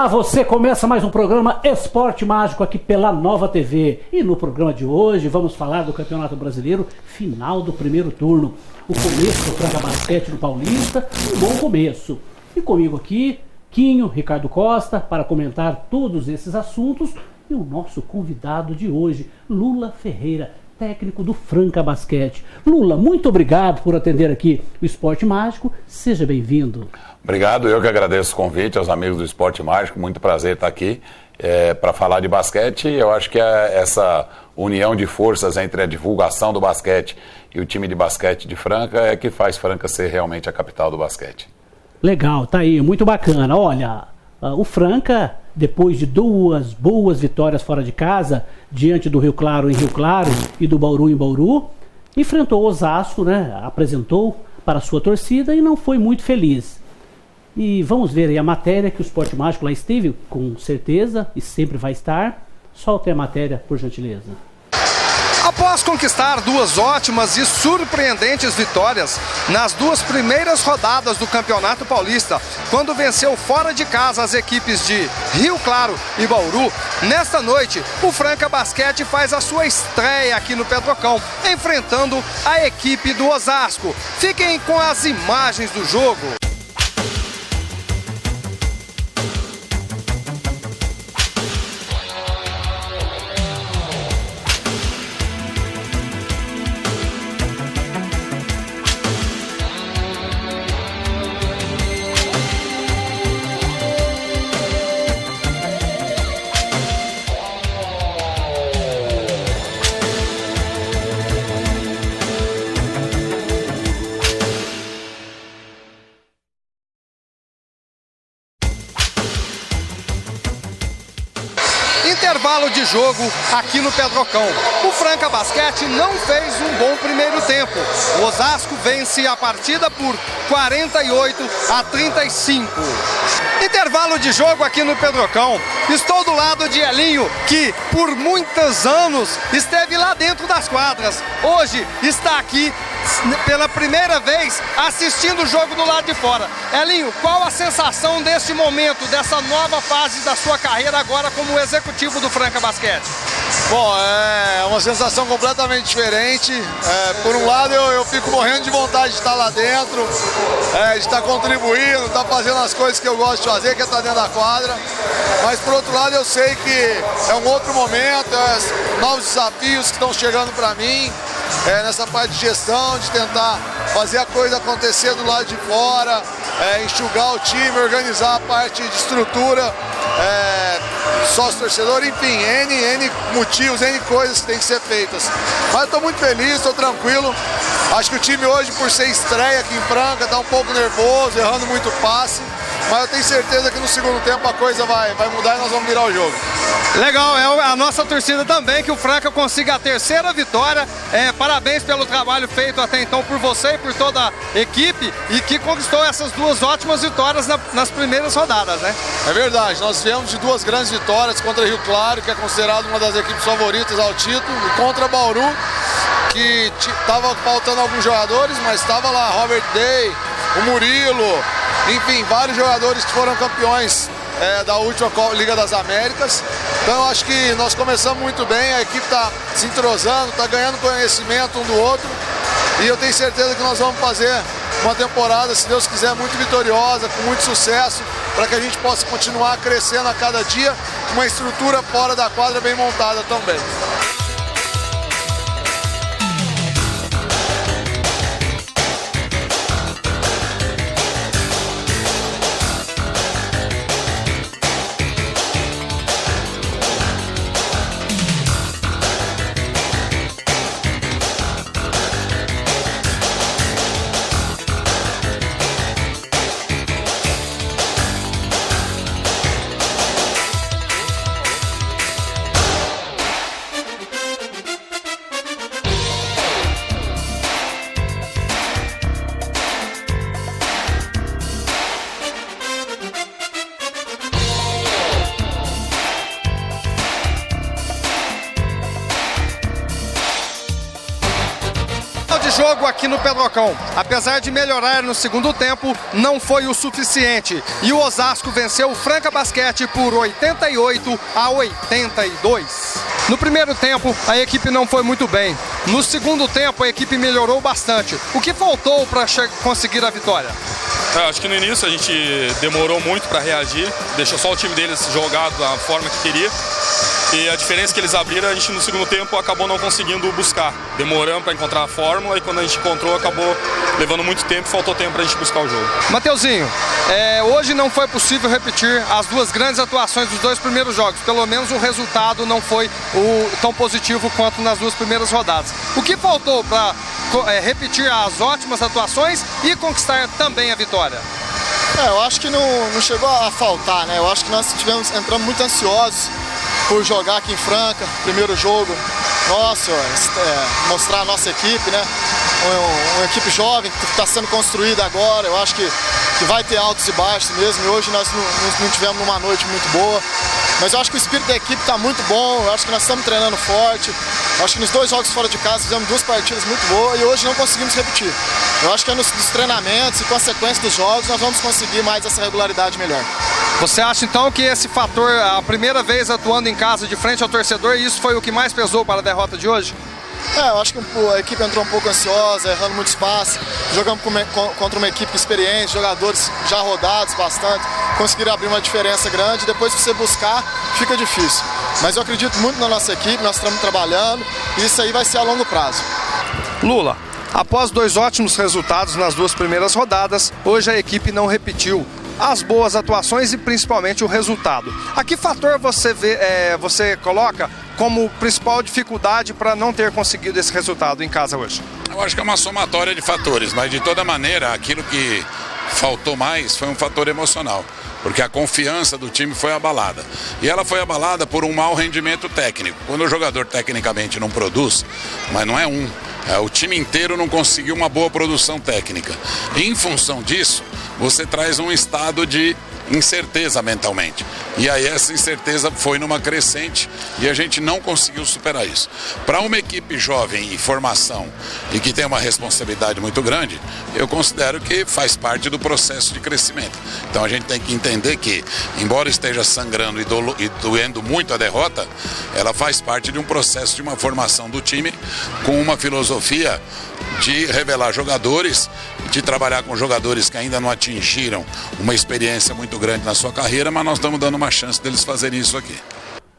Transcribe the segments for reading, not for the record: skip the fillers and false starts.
Olá, você começa mais um programa Esporte Mágico aqui pela Nova TV. E no programa de hoje vamos falar do Campeonato Brasileiro, final do primeiro turno. O começo do Franca Basquete do Paulista, um bom começo. E comigo aqui, Quinho, Ricardo Costa, para comentar todos esses assuntos. E o nosso convidado de hoje, Lula Ferreira, técnico do Franca Basquete. Lula, muito obrigado por atender aqui o Esporte Mágico. Seja bem-vindo. Obrigado, eu que agradeço o convite aos amigos do Esporte Mágico, muito prazer estar aqui para falar de basquete. Eu acho que essa união de forças entre a divulgação do basquete e o time de basquete de Franca é que faz Franca ser realmente a capital do basquete. Legal, tá aí, muito bacana. Olha, o Franca, depois de duas boas vitórias fora de casa, diante do Rio Claro em Rio Claro e do Bauru em Bauru, enfrentou o Osasco, né? Apresentou para a sua torcida e não foi muito feliz. E vamos ver aí a matéria que o Esporte Mágico lá esteve, com certeza, e sempre vai estar. Solte a matéria, por gentileza. Após conquistar duas ótimas e surpreendentes vitórias nas duas primeiras rodadas do Campeonato Paulista, quando venceu fora de casa as equipes de Rio Claro e Bauru, nesta noite o Franca Basquete faz a sua estreia aqui no Pedrocão, enfrentando a equipe do Osasco. Fiquem com as imagens do jogo. Intervalo de jogo aqui no Pedrocão. O Franca Basquete não fez um bom primeiro tempo. O Osasco vence a partida por 48-35. Intervalo de jogo aqui no Pedrocão. Estou do lado de Elinho, que por muitos anos esteve lá dentro das quadras. Hoje está aqui pela primeira vez assistindo o jogo do lado de fora. Elinho, qual a sensação deste momento, dessa nova fase da sua carreira agora como executivo do Franca Basquete? Bom, é uma sensação completamente diferente. Por um lado eu fico morrendo de vontade de estar lá dentro, de estar contribuindo, estar fazendo as coisas que eu gosto de fazer, que é estar dentro da quadra. Mas por outro lado eu sei que é um outro momento, novos desafios que estão chegando para mim, nessa parte de gestão, de tentar fazer a coisa acontecer do lado de fora, enxugar o time, organizar a parte de estrutura, sócio-torcedor, enfim, N motivos, N coisas que tem que ser feitas. Mas eu estou muito feliz, estou tranquilo. Acho que o time hoje, por ser estreia aqui em Franca, está um pouco nervoso, errando muito passe. Mas eu tenho certeza que no segundo tempo a coisa vai mudar e nós vamos virar o jogo. Legal, é a nossa torcida também, que o Franca consiga a terceira vitória. Parabéns pelo trabalho feito até então por você e por toda a equipe, e que conquistou essas duas ótimas vitórias nas primeiras rodadas, né? É verdade, nós viemos de duas grandes vitórias contra Rio Claro, que é considerado uma das equipes favoritas ao título, e contra Bauru, que estava faltando alguns jogadores, mas estava lá Robert Day, o Murilo, enfim, vários jogadores que foram campeões da última Liga das Américas. Então eu acho que nós começamos muito bem, a equipe está se entrosando, está ganhando conhecimento um do outro, e eu tenho certeza que nós vamos fazer uma temporada, se Deus quiser, muito vitoriosa, com muito sucesso, para que a gente possa continuar crescendo a cada dia, uma estrutura fora da quadra bem montada também. jogo aqui no Pedrocão. Apesar de melhorar no segundo tempo, não foi o suficiente. E o Osasco venceu o Franca Basquete por 88-82. No primeiro tempo, a equipe não foi muito bem. No segundo tempo, a equipe melhorou bastante. O que faltou para conseguir a vitória? Acho que no início a gente demorou muito para reagir, deixou só o time deles jogar da forma que queria. E a diferença que eles abriram, a gente no segundo tempo acabou não conseguindo buscar. Demoramos para encontrar a fórmula e quando a gente encontrou, acabou levando muito tempo, faltou tempo para a gente buscar o jogo. Mateuzinho, hoje não foi possível repetir as duas grandes atuações dos dois primeiros jogos. Pelo menos o resultado não foi tão positivo quanto nas duas primeiras rodadas. O que faltou para repetir as ótimas atuações e conquistar também a vitória? Eu acho que não chegou a faltar, né? Eu acho que nós entramos muito ansiosos por jogar aqui em Franca, primeiro jogo nosso, mostrar a nossa equipe, né? Uma equipe jovem que está sendo construída agora. Eu acho que vai ter altos e baixos mesmo, e hoje nós não tivemos uma noite muito boa, mas eu acho que o espírito da equipe está muito bom. Eu acho que nós estamos treinando forte. Eu acho que nos dois jogos fora de casa fizemos duas partidas muito boas e hoje não conseguimos repetir. Eu acho que nos treinamentos e consequência dos jogos nós vamos conseguir mais essa regularidade melhor. Você acha então que esse fator, a primeira vez atuando em casa de frente ao torcedor, isso foi o que mais pesou para a derrota de hoje? Eu acho que a equipe entrou um pouco ansiosa, errando muito espaço. Jogamos contra uma equipe experiente, jogadores já rodados bastante, conseguiram abrir uma diferença grande. Depois que você buscar, fica difícil. Mas eu acredito muito na nossa equipe, nós estamos trabalhando e isso aí vai ser a longo prazo. Lula, após dois ótimos resultados nas duas primeiras rodadas, hoje a equipe não repetiu as boas atuações e principalmente o resultado. A que fator você coloca como principal dificuldade para não ter conseguido esse resultado em casa hoje? Eu acho que é uma somatória de fatores, mas de toda maneira aquilo que faltou mais foi um fator emocional, porque a confiança do time foi abalada. E ela foi abalada por um mau rendimento técnico. Quando o jogador tecnicamente não produz, mas não é o time inteiro não conseguiu uma boa produção técnica. E em função disso, você traz um estado de incerteza mentalmente. E aí essa incerteza foi numa crescente e a gente não conseguiu superar isso. Para uma equipe jovem em formação e que tem uma responsabilidade muito grande, eu considero que faz parte do processo de crescimento. Então a gente tem que entender que, embora esteja sangrando e doendo muito a derrota, ela faz parte de um processo de uma formação do time com uma filosofia de revelar jogadores, de trabalhar com jogadores que ainda não atingiram uma experiência muito grande na sua carreira, mas nós estamos dando uma chance deles fazerem isso aqui.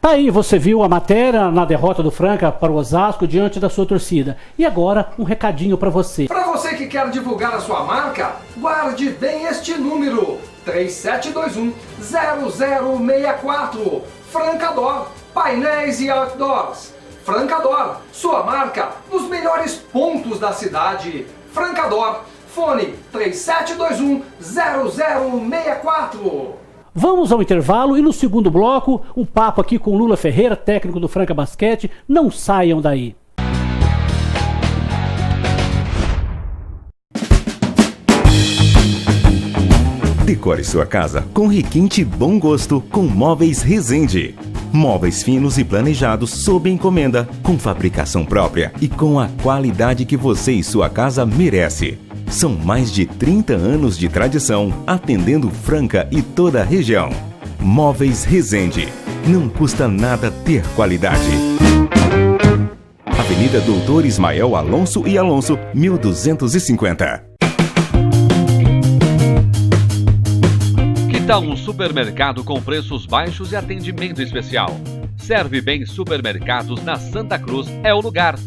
Aí você viu a matéria na derrota do Franca para o Osasco diante da sua torcida. E agora um recadinho para você. Para você que quer divulgar a sua marca, guarde bem este número: 3721-0064. Francador, painéis e outdoors. Francador, sua marca nos melhores pontos da cidade. Francador, fone 3721-0064. Vamos ao intervalo e no segundo bloco, um papo aqui com Lula Ferreira, técnico do Franca Basquete. Não saiam daí. Decore sua casa com requinte e bom gosto com Móveis Resende. Móveis finos e planejados sob encomenda, com fabricação própria e com a qualidade que você e sua casa merece. São mais de 30 anos de tradição, atendendo Franca e toda a região. Móveis Resende. Não custa nada ter qualidade. Avenida Doutor Ismael Alonso e Alonso, 1250. Que tal um supermercado com preços baixos e atendimento especial? Serve Bem Supermercados na Santa Cruz é o lugar.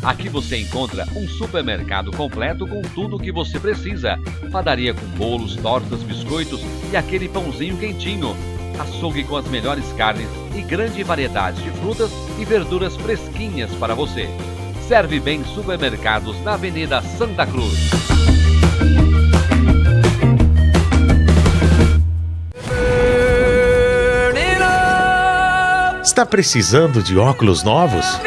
Aqui você encontra um supermercado completo com tudo o que você precisa. Padaria com bolos, tortas, biscoitos e aquele pãozinho quentinho. Açougue com as melhores carnes e grande variedade de frutas e verduras fresquinhas para você. Serve Bem Supermercados na Avenida Santa Cruz. Está precisando de óculos novos?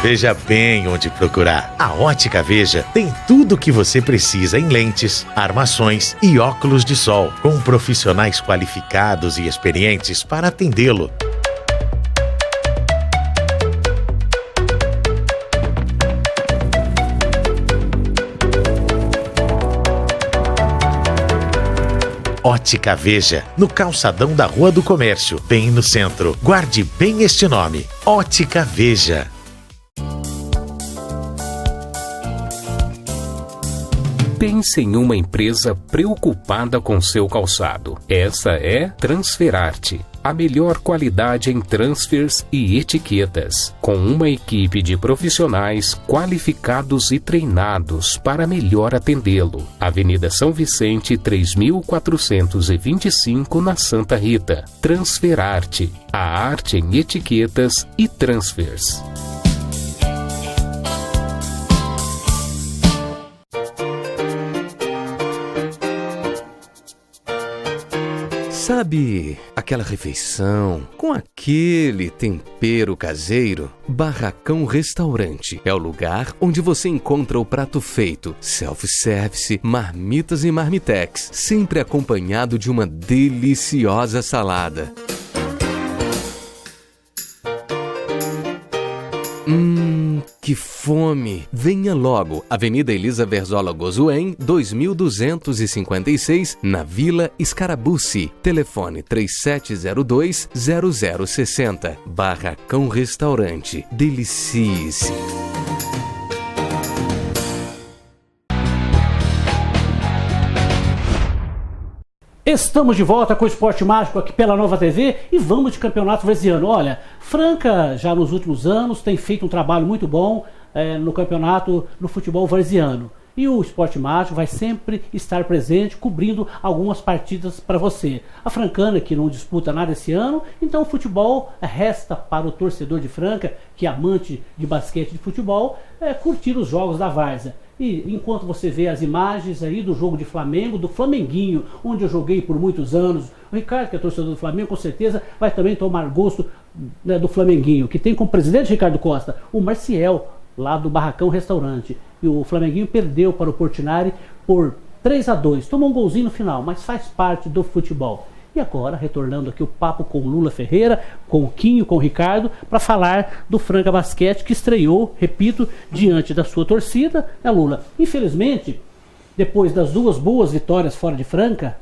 Veja bem onde procurar. A Ótica Veja tem tudo o que você precisa em lentes, armações e óculos de sol, com profissionais qualificados e experientes para atendê-lo. Ótica Veja, no calçadão da Rua do Comércio, bem no centro. Guarde bem este nome, Ótica Veja. Pense em uma empresa preocupada com seu calçado. Essa é Transferarte. A melhor qualidade em transfers e etiquetas, com uma equipe de profissionais qualificados e treinados para melhor atendê-lo. Avenida São Vicente, 3425, na Santa Rita. Transferarte, a arte em etiquetas e transfers. Sabe aquela refeição com aquele tempero caseiro? Barracão Restaurante é o lugar onde você encontra o prato feito, self-service, marmitas e marmitex, sempre acompanhado de uma deliciosa salada. Que fome! Venha logo, Avenida Elisa Verzola Gozuen, 2256, na Vila Scarabucci. Telefone 3702-0060. Barracão Restaurante. Delicie-se! Estamos de volta com o Esporte Mágico aqui pela Nova TV e vamos de campeonato varziano. Olha, Franca já nos últimos anos tem feito um trabalho muito bom no campeonato no futebol varziano. E o Esporte Mágico vai sempre estar presente, cobrindo algumas partidas para você. A francana, que não disputa nada esse ano, então o futebol resta para o torcedor de Franca, que é amante de basquete e de futebol, curtir os jogos da várzea. E enquanto você vê as imagens aí do jogo de Flamengo, do Flamenguinho, onde eu joguei por muitos anos, o Ricardo, que é torcedor do Flamengo, com certeza vai também tomar gosto, né, do Flamenguinho, que tem como presidente Ricardo Costa o Marciel, lá do Barracão Restaurante. E o Flamenguinho perdeu para o Portinari por 3-2, tomou um golzinho no final, mas faz parte do futebol. E agora, retornando aqui o papo com o Lula Ferreira, com o Quinho, com o Ricardo, para falar do Franca Basquete, que estreou, repito, diante da sua torcida, né, Lula? Infelizmente, depois das duas boas vitórias fora de Franca,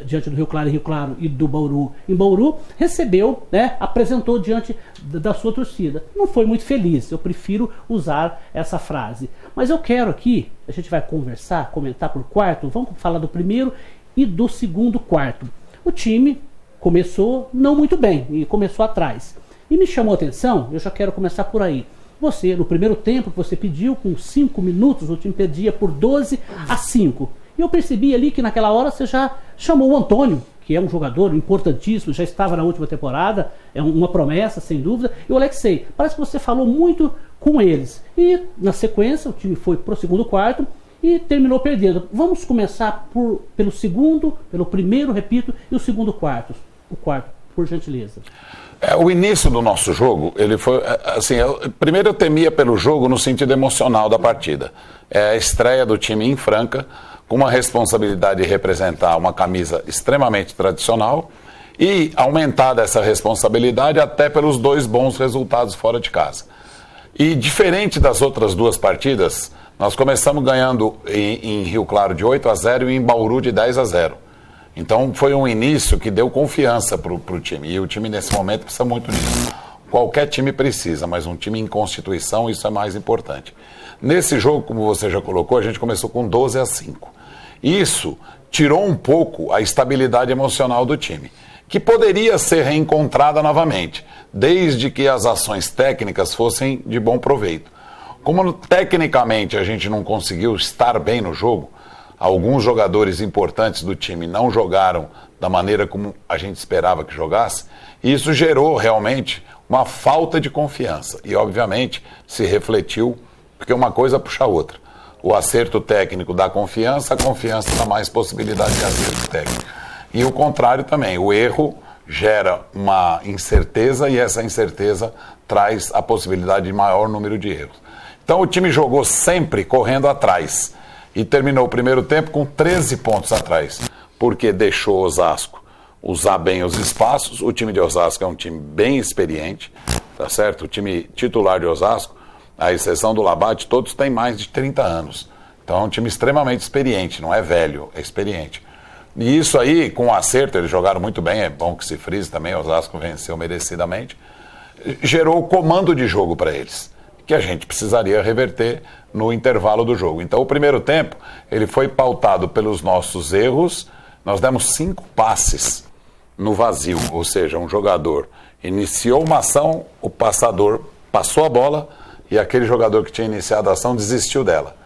diante do Rio Claro e do Bauru em Bauru, recebeu, né, apresentou diante da sua torcida. Não foi muito feliz, eu prefiro usar essa frase. Mas eu quero aqui, a gente vai conversar, comentar por quarto, vamos falar do primeiro e do segundo quarto. O time começou não muito bem, e começou atrás. E me chamou a atenção, eu já quero começar por aí. Você, no primeiro tempo que você pediu, com 5 minutos, o time perdia por 12-5. E eu percebi ali que naquela hora você já chamou o Antônio, que é um jogador importantíssimo, já estava na última temporada, é uma promessa, sem dúvida, e o Alexei. Parece que você falou muito com eles. E na sequência, o time foi para o segundo quarto e terminou perdendo. Vamos começar pelo segundo, pelo primeiro, repito, e o segundo quarto. O quarto, por gentileza. O início do nosso jogo, ele foi assim, primeiro eu temia pelo jogo no sentido emocional da partida. É a estreia do time em Franca, com uma responsabilidade de representar uma camisa extremamente tradicional e aumentada essa responsabilidade até pelos 2 bons resultados fora de casa. E diferente das outras 2 partidas, nós começamos ganhando em Rio Claro de 8-0 e em Bauru de 10-0. Então foi um início que deu confiança para o time. E o time nesse momento precisa muito disso. Qualquer time precisa, mas um time em constituição, isso é mais importante. Nesse jogo, como você já colocou, a gente começou com 12-5. Isso tirou um pouco a estabilidade emocional do time, que poderia ser reencontrada novamente, desde que as ações técnicas fossem de bom proveito. Como tecnicamente a gente não conseguiu estar bem no jogo, alguns jogadores importantes do time não jogaram da maneira como a gente esperava que jogasse, e isso gerou realmente uma falta de confiança. E obviamente se refletiu, porque uma coisa puxa a outra. O acerto técnico dá confiança, a confiança dá mais possibilidade de acerto técnico. E o contrário também, o erro gera uma incerteza e essa incerteza traz a possibilidade de maior número de erros. Então o time jogou sempre correndo atrás e terminou o primeiro tempo com 13 pontos atrás, porque deixou Osasco usar bem os espaços. O time de Osasco é um time bem experiente, tá certo? O time titular de Osasco, à exceção do Labate, todos têm mais de 30 anos. Então é um time extremamente experiente, não é velho, é experiente. E isso aí, com o acerto, eles jogaram muito bem, é bom que se frise também, Osasco venceu merecidamente, gerou o comando de jogo para eles, que a gente precisaria reverter no intervalo do jogo. Então o primeiro tempo, ele foi pautado pelos nossos erros. Nós demos 5 passes no vazio, ou seja, um jogador iniciou uma ação, o passador passou a bola e aquele jogador que tinha iniciado a ação desistiu dela.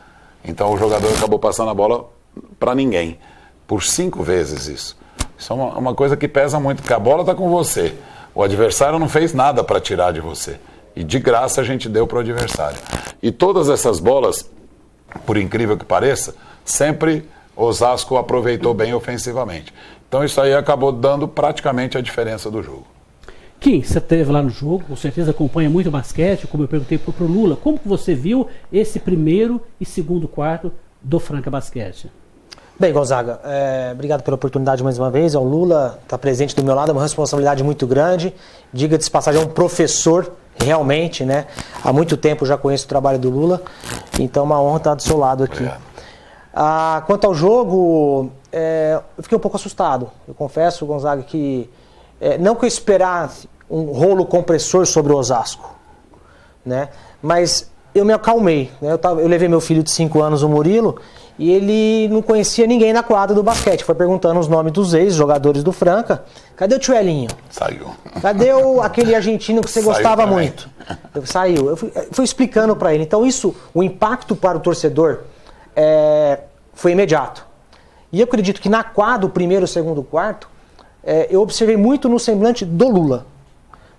Então o jogador acabou passando a bola para ninguém, por 5 vezes isso. Isso é uma coisa que pesa muito, porque a bola está com você, o adversário não fez nada para tirar de você, e de graça a gente deu para o adversário. E todas essas bolas, por incrível que pareça, sempre Osasco aproveitou bem ofensivamente. Então isso aí acabou dando praticamente a diferença do jogo. Kim, você esteve lá no jogo, com certeza acompanha muito basquete, como eu perguntei para o Lula. Como que você viu esse primeiro e segundo quarto do Franca Basquete? Bem, Gonzaga, obrigado pela oportunidade mais uma vez. O Lula está presente do meu lado, é uma responsabilidade muito grande. Diga-se de passagem, é um professor, realmente, né? Há muito tempo eu já conheço o trabalho do Lula, então é uma honra estar do seu lado aqui. Quanto ao jogo, eu fiquei um pouco assustado. Eu confesso, Gonzaga, que não que eu esperasse um rolo compressor sobre o Osasco, né? Mas eu me acalmei, né? Eu levei meu filho de 5 anos, o Murilo, e ele não conhecia ninguém na quadra do basquete. Foi perguntando os nomes dos ex-jogadores do Franca. Cadê o tio Elinho? Saiu. Cadê aquele argentino que você gostava muito? Saiu. Eu fui explicando para ele. Então o impacto para o torcedor foi imediato. E eu acredito que na quadra, o primeiro e o segundo quarto, eu observei muito no semblante do Lula,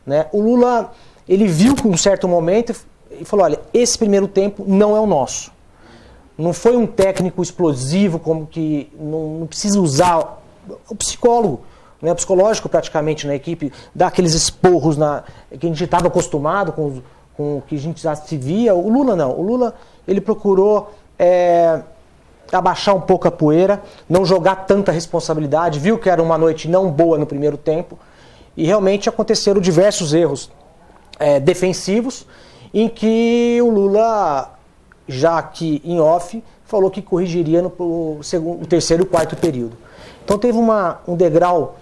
né? O Lula, ele viu com um certo momento e falou, olha, esse primeiro tempo não é o nosso. Não foi um técnico explosivo, como que não precisa usar o psicólogo, né, o psicológico praticamente na equipe, dar aqueles esporros que a gente estava acostumado com o que a gente já se via. O Lula não. O Lula, ele procurou abaixar um pouco a poeira, não jogar tanta responsabilidade, viu que era uma noite não boa no primeiro tempo e realmente aconteceram diversos erros defensivos em que o Lula, já que em off, falou que corrigiria no terceiro e quarto período. Então teve um degrau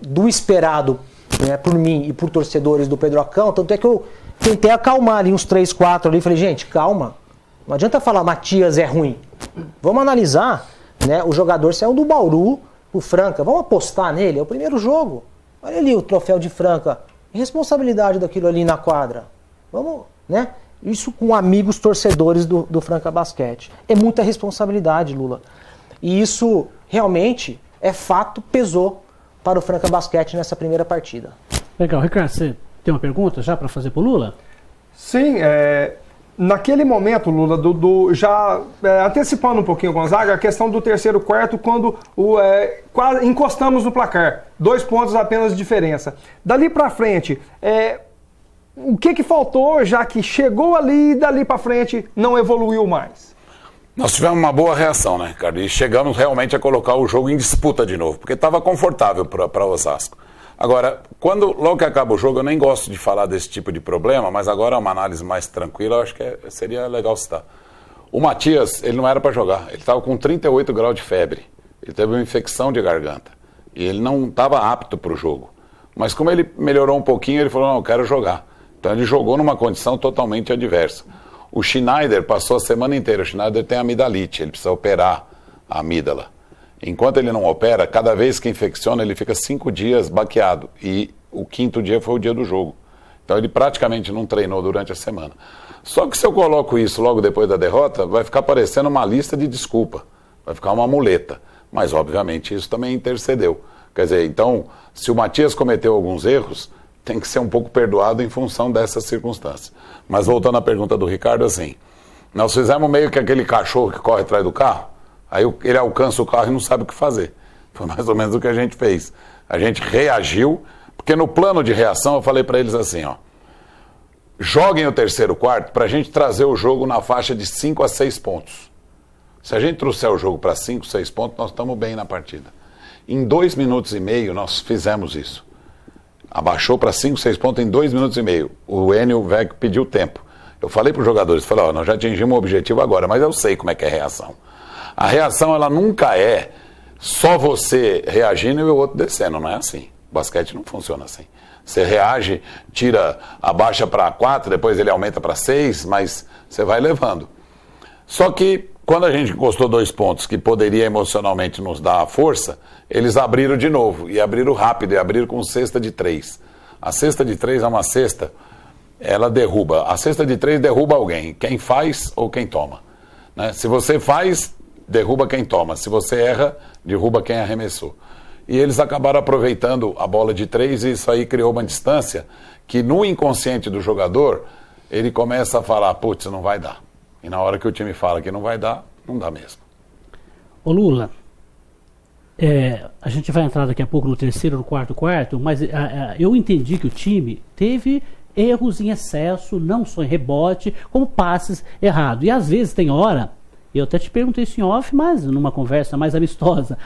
do esperado, né, por mim e por torcedores do Pedrocão, tanto é que eu tentei acalmar ali uns 3, 4 ali, falei, gente, calma, não adianta falar Matias é ruim, vamos analisar, né, o jogador saiu do Bauru pro Franca, vamos apostar nele, é o primeiro jogo, olha ali o troféu de Franca, responsabilidade daquilo ali na quadra, vamos, né? Isso com amigos torcedores do Franca Basquete. É muita responsabilidade, Lula. E isso realmente é fato, pesou para o Franca Basquete nessa primeira partida. Legal. Ricardo, você tem uma pergunta já para fazer para o Lula? Sim, naquele momento, Lula, já antecipando um pouquinho, Gonzaga, a questão do terceiro quarto, quando quase encostamos no placar. 2 pontos apenas de diferença. Dali para frente, o que faltou, já que chegou ali e dali para frente não evoluiu mais? Nós tivemos uma boa reação, né, Ricardo? E chegamos realmente a colocar o jogo em disputa de novo, porque estava confortável para Osasco. Agora, logo que acaba o jogo, eu nem gosto de falar desse tipo de problema, mas agora é uma análise mais tranquila, eu acho que seria legal citar. O Matias, ele não era para jogar, ele estava com 38 graus de febre, ele teve uma infecção de garganta, e ele não estava apto para o jogo. Mas como ele melhorou um pouquinho, ele falou, não, eu quero jogar. Então ele jogou numa condição totalmente adversa. O Schneider passou a semana inteira, o Schneider tem amidalite, ele precisa operar a amígdala. Enquanto ele não opera, cada vez que infecciona, ele fica 5 dias baqueado. E o 5º dia foi o dia do jogo. Então ele praticamente não treinou durante a semana. Só que se eu coloco isso logo depois da derrota, vai ficar parecendo uma lista de desculpa. Vai ficar uma muleta. Mas, obviamente, isso também intercedeu. Quer dizer, então, se o Matias cometeu alguns erros, tem que ser um pouco perdoado em função dessas circunstâncias. Mas voltando à pergunta do Ricardo, assim, nós fizemos meio que aquele cachorro que corre atrás do carro, aí ele alcança o carro e não sabe o que fazer. Foi mais ou menos o que a gente fez. A gente reagiu, porque no plano de reação eu falei para eles assim, ó, joguem o terceiro quarto para a gente trazer o jogo na faixa de 5 a 6 pontos. Se a gente trouxer o jogo para 5, 6 pontos, nós estamos bem na partida. Em 2 minutos e meio nós fizemos isso. Abaixou para 5, 6 pontos em 2 minutos e meio. O Enio Vec pediu tempo. Eu falei para os jogadores, falei, ó, nós já atingimos o objetivo agora, mas eu sei como é que é a reação. A reação, ela nunca é só você reagindo e o outro descendo, não é assim. O basquete não funciona assim. Você reage, abaixa para 4, depois ele aumenta para 6, mas você vai levando. Só que quando a gente encostou 2 pontos que poderia emocionalmente nos dar força, eles abriram de novo, e abriram rápido, e abriram com cesta de 3. A cesta de 3 é uma cesta, ela derruba. A cesta de 3 derruba alguém, quem faz ou quem toma. Né? Se você faz, derruba quem toma. Se você erra, derruba quem arremessou. E eles acabaram aproveitando a bola de 3 e isso aí criou uma distância que no inconsciente do jogador, ele começa a falar, putz, não vai dar. E na hora que o time fala que não vai dar, não dá mesmo. Ô Lula, a gente vai entrar daqui a pouco no terceiro, no quarto, mas eu entendi que o time teve erros em excesso, não só em rebote, como passes errados. E às vezes tem hora, eu até te perguntei isso em off, mas numa conversa mais amistosa,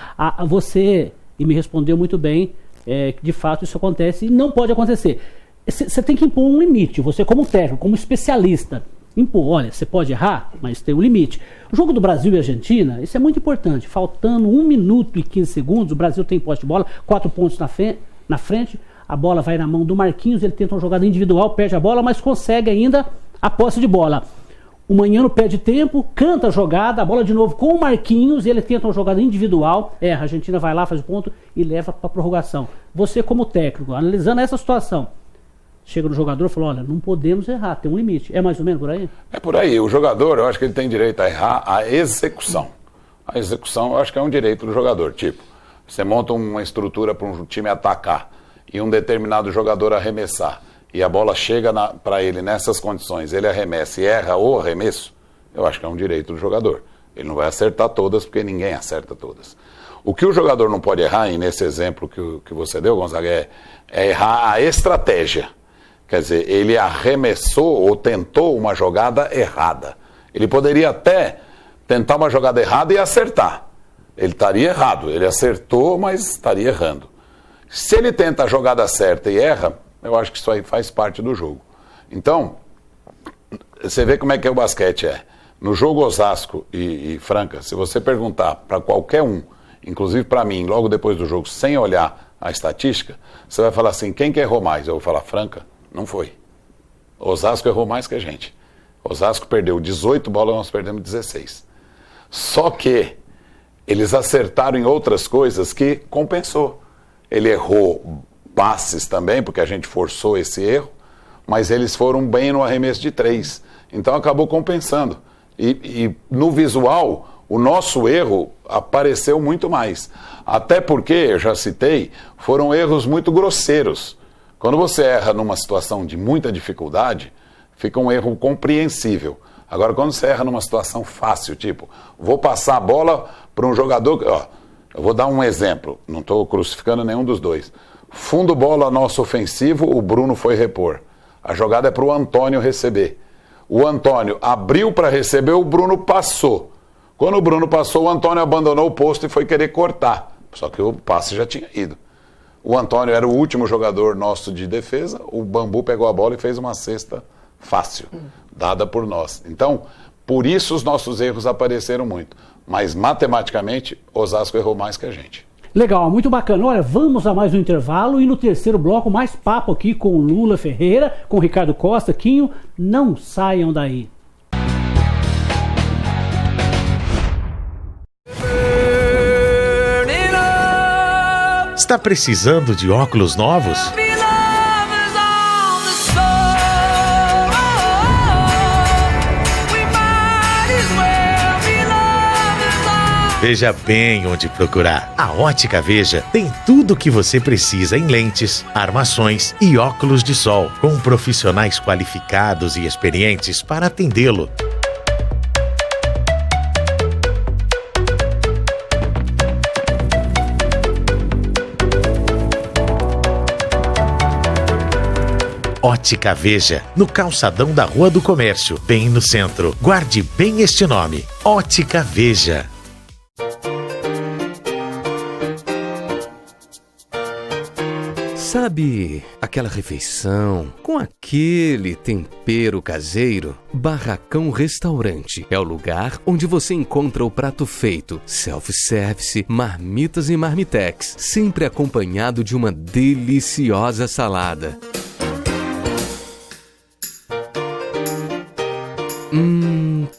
você, e me respondeu muito bem, que de fato isso acontece e não pode acontecer. Você tem que impor um limite, você como técnico, como especialista, impor, olha, você pode errar, mas tem um limite. O jogo do Brasil e Argentina, isso é muito importante, faltando 1 minuto e 15 segundos, o Brasil tem posse de bola, 4 pontos na frente, a bola vai na mão do Marquinhos, ele tenta uma jogada individual, perde a bola, mas consegue ainda a posse de bola. O Manhano perde tempo, canta a jogada, a bola de novo com o Marquinhos, ele tenta uma jogada individual, erra, a Argentina vai lá, faz o ponto e leva para a prorrogação. Você como técnico, analisando essa situação, chega no jogador e fala, olha, não podemos errar, tem um limite. É mais ou menos por aí? É por aí. O jogador, eu acho que ele tem direito a errar a execução. A execução, eu acho que é um direito do jogador. Tipo, você monta uma estrutura para um time atacar e um determinado jogador arremessar e a bola chega para ele nessas condições, ele arremessa e erra o arremesso, eu acho que é um direito do jogador. Ele não vai acertar todas, porque ninguém acerta todas. O que o jogador não pode errar, e nesse exemplo que você deu, Gonzaga, é errar a estratégia. Quer dizer, ele arremessou ou tentou uma jogada errada. Ele poderia até tentar uma jogada errada e acertar. Ele estaria errado. Ele acertou, mas estaria errando. Se ele tenta a jogada certa e erra, eu acho que isso aí faz parte do jogo. Então, você vê como é que o basquete é. No jogo Osasco e Franca, se você perguntar para qualquer um, inclusive para mim, logo depois do jogo, sem olhar a estatística, você vai falar assim, quem que errou mais? Eu vou falar, Franca, não foi. Osasco errou mais que a gente. Osasco perdeu 18 bolas, nós perdemos 16. Só que eles acertaram em outras coisas que compensou. Ele errou passes também, porque a gente forçou esse erro, mas eles foram bem no arremesso de 3. Então acabou compensando. E no visual, o nosso erro apareceu muito mais. Até porque, eu já citei, foram erros muito grosseiros. Quando você erra numa situação de muita dificuldade, fica um erro compreensível. Agora, quando você erra numa situação fácil, tipo, vou passar a bola para um jogador... Ó, eu vou dar um exemplo, não estou crucificando nenhum dos dois. Fundo bola nosso ofensivo, o Bruno foi repor. A jogada é para o Antônio receber. O Antônio abriu para receber, o Bruno passou. Quando o Bruno passou, o Antônio abandonou o posto e foi querer cortar. Só que o passe já tinha ido. O Antônio era o último jogador nosso de defesa, o Bambu pegou a bola e fez uma cesta fácil, dada por nós. Então, por isso os nossos erros apareceram muito. Mas, matematicamente, Osasco errou mais que a gente. Legal, muito bacana. Olha, vamos a mais um intervalo e no terceiro bloco, mais papo aqui com o Lula Ferreira, com o Ricardo Costa, Quinho. Não saiam daí. Está precisando de óculos novos? Veja bem onde procurar. A Ótica Veja tem tudo o que você precisa em lentes, armações e óculos de sol, com profissionais qualificados e experientes para atendê-lo. Ótica Veja, no calçadão da Rua do Comércio, bem no centro. Guarde bem este nome, Ótica Veja. Sabe aquela refeição com aquele tempero caseiro? Barracão Restaurante é o lugar onde você encontra o prato feito, self-service, marmitas e marmitex, sempre acompanhado de uma deliciosa salada.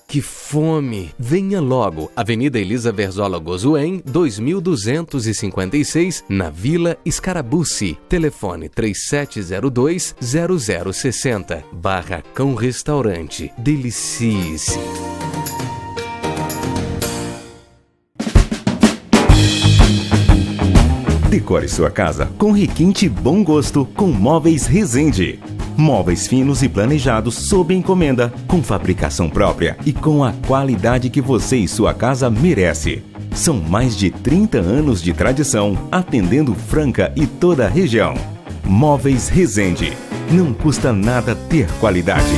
Que fome! Venha logo, Avenida Elisa Verzola Gozuen, 2256, na Vila Scarabucci. Telefone 3702-0060. Barracão Restaurante. Delicie-se! Decore sua casa com requinte bom gosto com Móveis Resende. Móveis finos e planejados sob encomenda, com fabricação própria e com a qualidade que você e sua casa merece. São mais de 30 anos de tradição, atendendo Franca e toda a região. Móveis Resende. Não custa nada ter qualidade.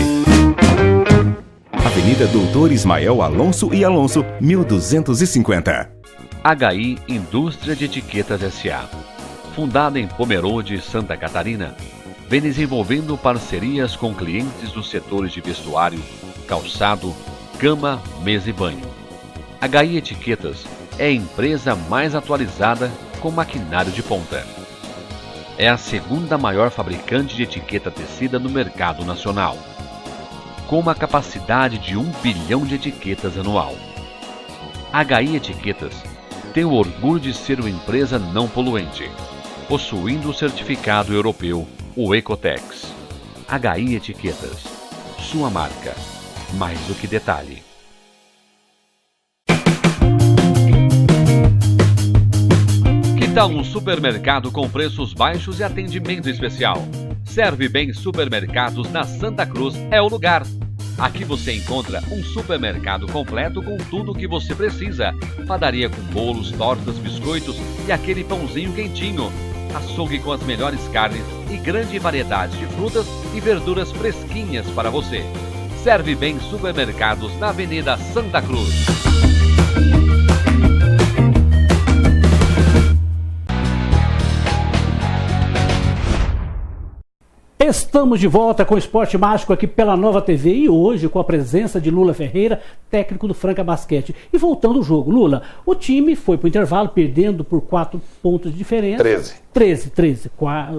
Avenida Doutor Ismael Alonso e Alonso, 1250. HI Indústria de Etiquetas S.A. Fundada em Pomerode, Santa Catarina, vem desenvolvendo parcerias com clientes dos setores de vestuário, calçado, cama, mesa e banho. HI Etiquetas é a empresa mais atualizada com maquinário de ponta. É a segunda maior fabricante de etiqueta tecida no mercado nacional, com uma capacidade de 1 bilhão de etiquetas anual. HI Etiquetas tem o orgulho de ser uma empresa não poluente, possuindo o certificado europeu, o Ecotex. HI Etiquetas, sua marca, mais do que detalhe. Que tal um supermercado com preços baixos e atendimento especial? Serve Bem Supermercados na Santa Cruz é o lugar. Aqui você encontra um supermercado completo com tudo o que você precisa. Padaria com bolos, tortas, biscoitos e aquele pãozinho quentinho. Açougue com as melhores carnes e grande variedade de frutas e verduras fresquinhas para você. Serve Bem Supermercados na Avenida Santa Cruz. Estamos de volta com o Esporte Mágico aqui pela Nova TV e hoje com a presença de Lula Ferreira, técnico do Franca Basquete. E voltando ao jogo, Lula, o time foi para o intervalo perdendo por 4 pontos de diferença. 13.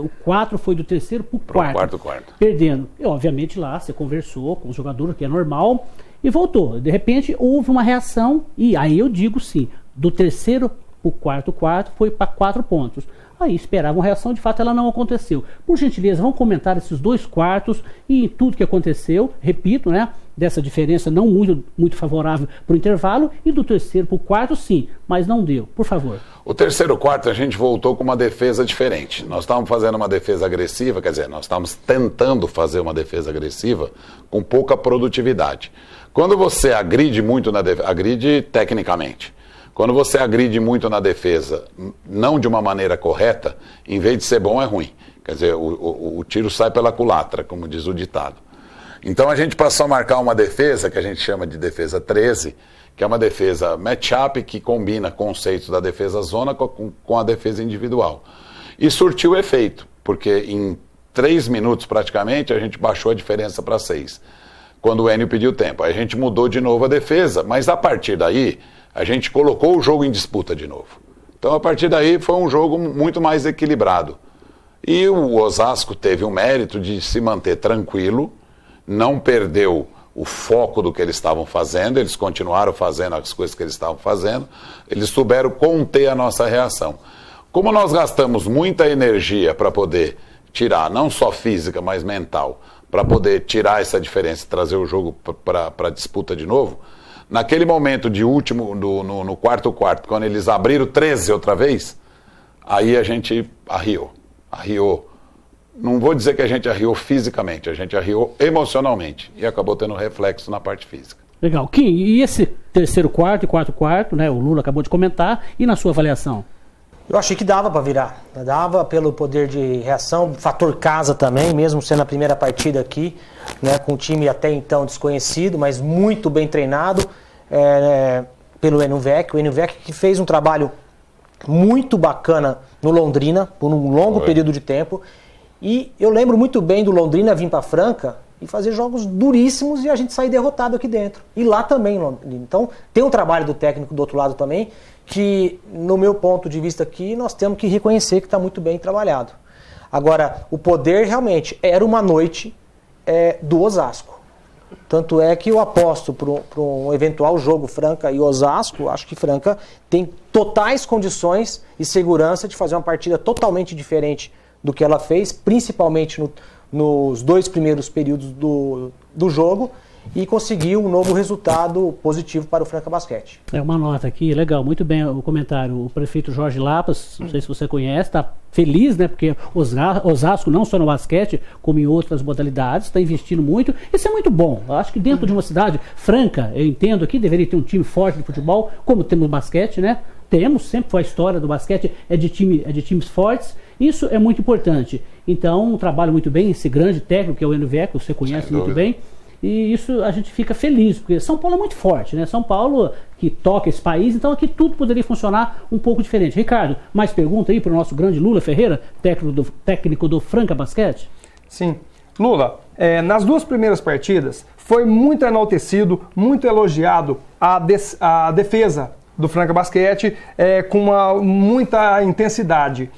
O 4 foi do terceiro para o quarto. Perdendo. E obviamente lá você conversou com o jogador, que é normal, e voltou. De repente houve uma reação e aí eu digo sim, do terceiro para o quarto foi para 4 pontos. Aí esperavam reação, de fato ela não aconteceu. Por gentileza, vamos comentar esses 2 quartos e tudo que aconteceu, repito, né? Dessa diferença não muito favorável para o intervalo e do terceiro para o quarto sim, mas não deu, por favor. O terceiro quarto a gente voltou com uma defesa diferente. Nós estávamos fazendo uma defesa agressiva, quer dizer, nós estávamos tentando fazer uma defesa agressiva com pouca produtividade. Quando você agride muito agride tecnicamente. Quando você agride muito na defesa, não de uma maneira correta, em vez de ser bom, é ruim. Quer dizer, o tiro sai pela culatra, como diz o ditado. Então a gente passou a marcar uma defesa, que a gente chama de defesa 13, que é uma defesa match-up, que combina conceitos da defesa zona com a defesa individual. E surtiu efeito, porque em 3 minutos praticamente a gente baixou a diferença para 6, quando o Enio pediu tempo. Aí a gente mudou de novo a defesa, mas a partir daí a gente colocou o jogo em disputa de novo. Então, a partir daí, foi um jogo muito mais equilibrado. E o Osasco teve o mérito de se manter tranquilo, não perdeu o foco do que eles estavam fazendo, eles continuaram fazendo as coisas que eles estavam fazendo, eles souberam conter a nossa reação. Como nós gastamos muita energia para poder tirar, não só física, mas mental, para poder tirar essa diferença e trazer o jogo para a disputa de novo, naquele momento de último, no quarto, quando eles abriram 13 outra vez, aí a gente arriou. Não vou dizer que a gente arriou fisicamente, a gente arriou emocionalmente e acabou tendo reflexo na parte física. Legal. Kim, e esse terceiro quarto e quarto, né, o Lula acabou de comentar, e na sua avaliação? Eu achei que dava para virar. Dava pelo poder de reação, fator casa também, mesmo sendo a primeira partida aqui, né, com um time até então desconhecido, mas muito bem treinado pelo Enuvec. O Enuvec que fez um trabalho muito bacana no Londrina, por um longo período de tempo. E eu lembro muito bem do Londrina vir para Franca e fazer jogos duríssimos e a gente sair derrotado aqui dentro. E lá também, Londrina. Então, tem um trabalho do técnico do outro lado também, que, no meu ponto de vista aqui, nós temos que reconhecer que está muito bem trabalhado. Agora, o poder realmente era uma noite do Osasco. Tanto é que eu aposto para um eventual jogo Franca e Osasco. Acho que Franca tem totais condições e segurança de fazer uma partida totalmente diferente do que ela fez, principalmente nos 2 primeiros períodos do jogo, e conseguir um novo resultado positivo para o Franca Basquete. Uma nota aqui, legal, muito bem o comentário. O prefeito Jorge Lapas, não sei se você conhece, está feliz, né? Porque Osasco, não só no basquete, como em outras modalidades, está investindo muito. Isso é muito bom. Eu acho que dentro de uma cidade franca, eu entendo aqui, deveria ter um time forte de futebol, como temos no basquete, né? Sempre foi a história do basquete, é de times fortes. Isso é muito importante. Então, um trabalho muito bem, esse grande técnico que é o Enuvec, você conhece muito bem. E isso a gente fica feliz, porque São Paulo é muito forte, né? São Paulo que toca esse país, então aqui tudo poderia funcionar um pouco diferente. Ricardo, mais pergunta aí para o nosso grande Lula Ferreira, técnico do Franca Basquete? Sim. Lula, nas 2 primeiras partidas foi muito enaltecido, muito elogiado a defesa do Franca Basquete com muita intensidade.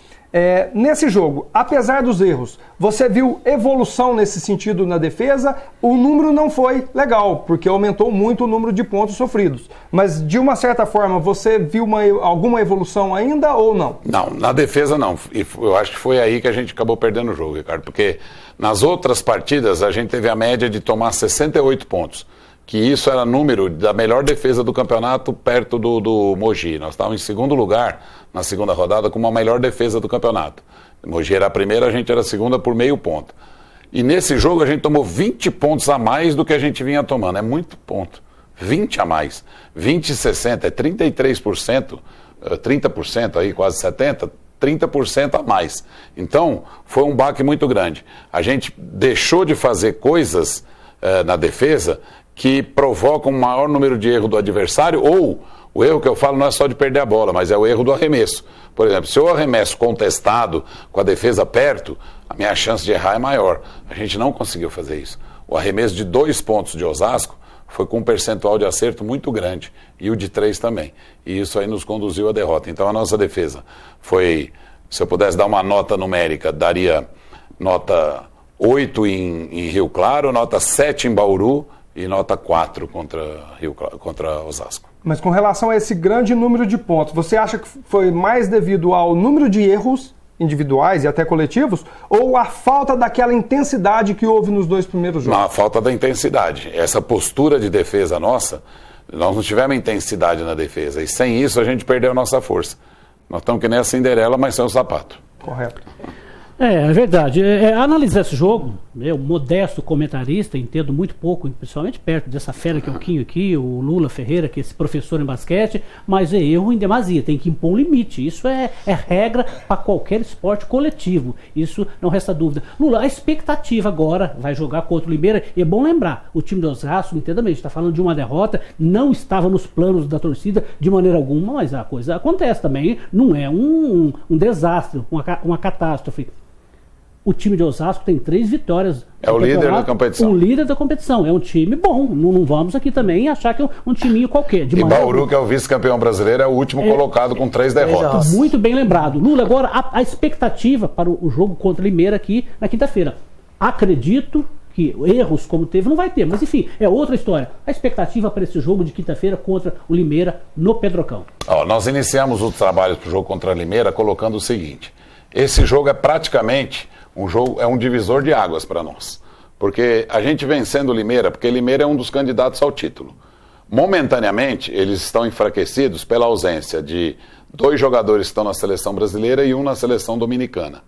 Nesse jogo, apesar dos erros, você viu evolução nesse sentido na defesa? O número não foi legal, porque aumentou muito o número de pontos sofridos. Mas, de uma certa forma, você viu alguma evolução ainda ou não? Não, na defesa não. E eu acho que foi aí que a gente acabou perdendo o jogo, Ricardo, porque nas outras partidas a gente teve a média de tomar 68 pontos. Que isso era número da melhor defesa do campeonato perto do Mogi. Nós estávamos em segundo lugar na segunda rodada com uma melhor defesa do campeonato. Mogi era a primeira, a gente era a segunda por meio ponto. E nesse jogo a gente tomou 20 pontos a mais do que a gente vinha tomando. É muito ponto. 20 a mais. 20 e 60, é 33%, 30% aí, quase 70%. 30% a mais. Então, foi um baque muito grande. A gente deixou de fazer coisas na defesa que provocam um maior número de erro do adversário, ou o erro que eu falo não é só de perder a bola, mas é o erro do arremesso. Por exemplo, se eu arremesso contestado, com a defesa perto, a minha chance de errar é maior. A gente não conseguiu fazer isso. O arremesso de 2 pontos de Osasco foi com um percentual de acerto muito grande, e o de 3 também. E isso aí nos conduziu à derrota. Então a nossa defesa foi, se eu pudesse dar uma nota numérica, daria nota 8 em Rio Claro, nota 7 em Bauru, e nota 4 contra Osasco. Mas com relação a esse grande número de pontos, você acha que foi mais devido ao número de erros individuais e até coletivos, ou a falta daquela intensidade que houve nos 2 primeiros jogos? Não, a falta da intensidade. Essa postura de defesa nossa, nós não tivemos intensidade na defesa, e sem isso a gente perdeu a nossa força. Nós estamos que nem a Cinderela, mas sem o sapato. Correto. É verdade. Analisar esse jogo, eu, modesto comentarista, entendo muito pouco, principalmente perto dessa fera que é o Quinho aqui, o Lula Ferreira, que é esse professor em basquete, mas é erro em demasia, tem que impor um limite. Isso é regra para qualquer esporte coletivo, isso não resta dúvida. Lula, a expectativa agora vai jogar contra o Limeira, e é bom lembrar, o time do Osasco, entenda bem, a gente está falando de uma derrota, não estava nos planos da torcida de maneira alguma, mas a coisa acontece também, não é um desastre, uma catástrofe. O time de Osasco tem 3 vitórias. É o líder da competição. O líder da competição. É um time bom. Não vamos aqui também achar que é um timinho qualquer. E Bauru, que é o vice-campeão brasileiro, é o último colocado com 3 derrotas. Muito bem lembrado. Lula, agora a expectativa para o jogo contra o Limeira aqui na quinta-feira. Acredito que erros como teve não vai ter, mas enfim, é outra história. A expectativa para esse jogo de quinta-feira contra o Limeira no Pedrocão. Nós iniciamos os trabalhos para o jogo contra o Limeira colocando o seguinte: esse jogo é praticamente um divisor de águas para nós, porque a gente vencendo o Limeira, porque Limeira é um dos candidatos ao título. Momentaneamente, eles estão enfraquecidos pela ausência de 2 jogadores que estão na seleção brasileira e 1 na seleção dominicana.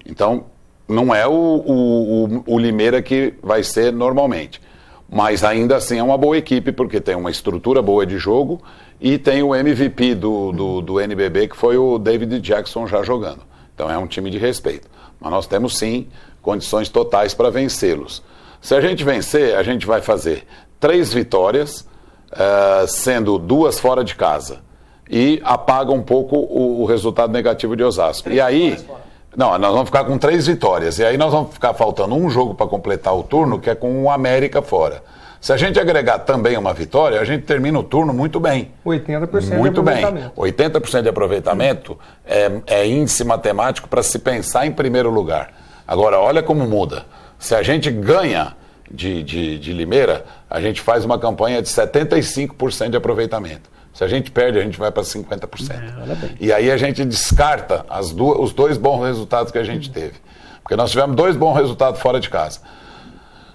Então, não é o Limeira que vai ser normalmente. mas ainda assim é uma boa equipe, porque tem uma estrutura boa de jogo e tem o MVP do NBB, que foi o David Jackson já jogando. Então é um time de respeito. Mas nós temos sim condições totais para vencê-los. Se a gente vencer, a gente vai fazer 3 vitórias, sendo 2 fora de casa, e apaga um pouco o resultado negativo de Osasco. E aí, nós vamos ficar com 3 vitórias, e aí nós vamos ficar faltando um jogo para completar o turno, que é com o América fora. Se a gente agregar também uma vitória, a gente termina o turno muito bem. 80% muito de bem. aproveitamento. 80% de aproveitamento é índice matemático para se pensar em primeiro lugar. Agora, olha como muda. Se a gente ganha de Limeira, a gente faz uma campanha de 75% de aproveitamento. Se a gente perde, a gente vai para 50%. E aí a gente descarta os 2 bons resultados que a gente teve. Porque nós tivemos 2 bons resultados fora de casa.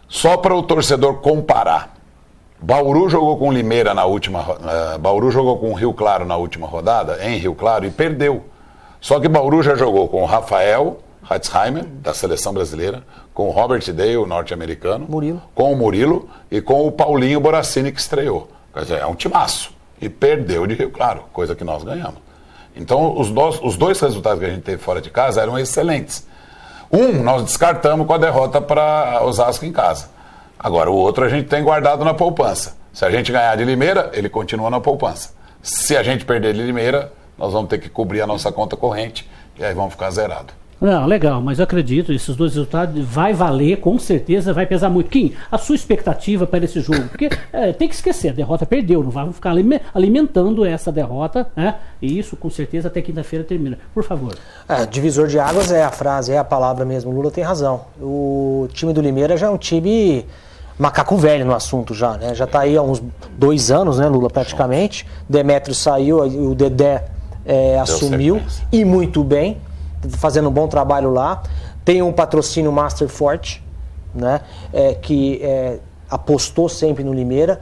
Só para o torcedor comparar. Bauru jogou com Limeira na última... Bauru jogou com Rio Claro na última rodada, em Rio Claro, e perdeu. Só que Bauru já jogou com o Rafael Hetzheimer, da seleção brasileira, com o Robert Day, o norte-americano, com o Murilo e com o Paulinho Borassini, que estreou. Quer dizer, é um timaço. E perdeu de Rio Claro, coisa que nós ganhamos. Então, os 2 resultados que a gente teve fora de casa eram excelentes. Nós descartamos com a derrota para Osasco em casa. Agora, o outro a gente tem guardado na poupança. Se a gente ganhar de Limeira, ele continua na poupança. Se a gente perder de Limeira, nós vamos ter que cobrir a nossa conta corrente e aí vamos ficar zerados. Não, legal, mas eu acredito, esses 2 resultados vai valer, com certeza vai pesar muito. Kim, a sua expectativa para esse jogo? Porque tem que esquecer, a derrota perdeu, não vamos ficar alimentando essa derrota, né? E isso com certeza até quinta-feira termina. Por favor. Divisor de águas é a frase, é a palavra mesmo, o Lula tem razão. O time do Limeira já é um time macaco velho no assunto já, né? Já está aí há uns 2 anos, né, Lula, praticamente. Demétrio saiu, o Dedé assumiu, e muito bem, fazendo um bom trabalho lá. Tem um patrocínio Master forte, né, que apostou sempre no Limeira,